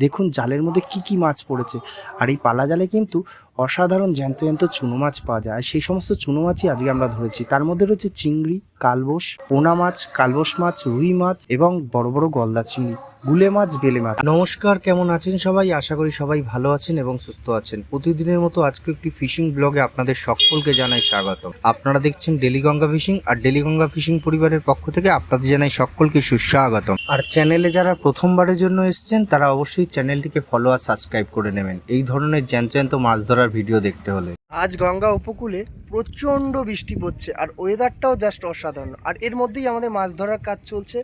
দেখুন জালের মধ্যে কি কি মাছ পড়েছে। আর এই পালা জালে কিন্তু অসাধারণ জ্যান্ত জ্যান্ত চুনো মাছ পাওয়া যায়। আর সেই সমস্ত চুনো মাছই আজকে আমরা ধরেছি। তার মধ্যে রয়েছে চিংড়ি, কালবোস, পোনা মাছ, কালবোস মাছ, রুই মাছ এবং বড় বড় গলদা চিংড়ি, গুলে মাছ, বেলে মাছ। নমস্কার, কেমন আছেন সবাই? আশা করি সবাই ভালো আছেন এবং সুস্থ আছেন। প্রতিদিনের মতো আজকে একটি ফিশিং ব্লগে আপনাদের সকলকে জানাই স্বাগত। আপনারা দেখছেন ডেলি গঙ্গা ফিশিং, আর ডেলি গঙ্গা ফিশিং পরিবারের পক্ষ থেকে আপনাদের জানাই সকলকে সুস্বাগতম। আর চ্যানেলে যারা প্রথমবারের জন্য এসেছেন তারা অবশ্যই চ্যানেলটিকে ফলো আর সাবস্ক্রাইব করে নেবেন এই ধরনের জ্যান্ত জ্যান্ত মাছ ধরার ভিডিও দেখতে হলে। আজ গঙ্গা উপকূলে প্রচণ্ড বৃষ্টি পড়ছে আর ওয়েদারটাও জাস্ট অসাধারণ। আর এর মধ্যেই আমাদের মাছ ধরার কাজ চলছে,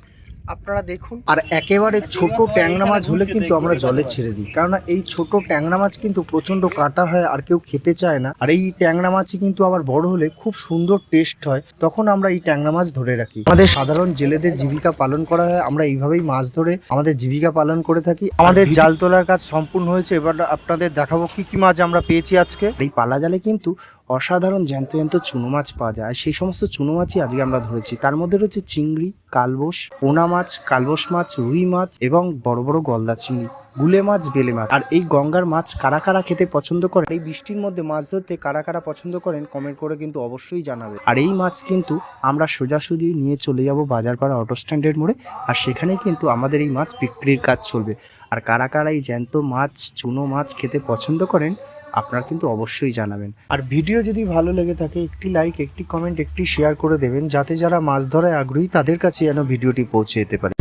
আপনারা দেখুন। আর একেবারে ছোট ট্যাংরা মাছ হলে কিন্তু আমরা জলে ছেড়ে দিই, কারণ এই ছোট ট্যাংরা মাছ কিন্তু প্রচন্ড কাঁটা হয় আর কেউ খেতে চায় না। আর এই ট্যাংরা মাছই কিন্তু আবার বড় হলে খুব সুন্দর টেস্ট হয়, তখন আমরা এই ট্যাংরা মাছ ধরে রাখি। আমাদের সাধারণ জেলেদের জীবিকা পালন করা হয়, আমরা এইভাবেই মাছ ধরে আমাদের জীবিকা পালন করে থাকি। আমাদের জাল তোলার কাজ সম্পূর্ণ হয়েছে, এবার আপনাদের দেখাবো কি কি মাছ আমরা পেয়েছি আজকে। এই পালা জালে কিন্তু অসাধারণ জ্যান্ত জ্যান্ত চুনো মাছ পাওয়া যায়। সেই সমস্ত চুনো মাছই আজকে আমরা ধরেছি। তার মধ্যে রয়েছে চিংড়ি, কালবোস, পোনা মাছ, কালবোস মাছ, রুই মাছ এবং বড় বড় গলদা চিংড়ি, গুলে মাছ, বেলে মাছ। আর এই গঙ্গার মাছ কারা কারা খেতে পছন্দ করেন, এই বৃষ্টির মধ্যে মাছ ধরতে কারা কারা পছন্দ করেন কমেন্ট করে কিন্তু অবশ্যই জানাবে। আর এই মাছ কিন্তু আমরা সোজাসুজি নিয়ে চলে যাব বাজারপাড়া অটো স্ট্যান্ডের মোড়ে, আর সেখানেই কিন্তু আমাদের এই মাছ বিক্রির কাজ চলবে। আর কারা কারা এই জ্যান্ত মাছ, চুনো মাছ খেতে পছন্দ করেন আপনারা কিন্তু অবশ্যই জানাবেন। আর ভিডিও যদি ভালো লেগে থাকে একটি লাইক, একটি কমেন্ট, একটি শেয়ার করে দেবেন, যাতে যারা মাছ ধরায় আগ্রহী তাদের কাছে যেন ভিডিওটি পৌঁছে যেতে পারে।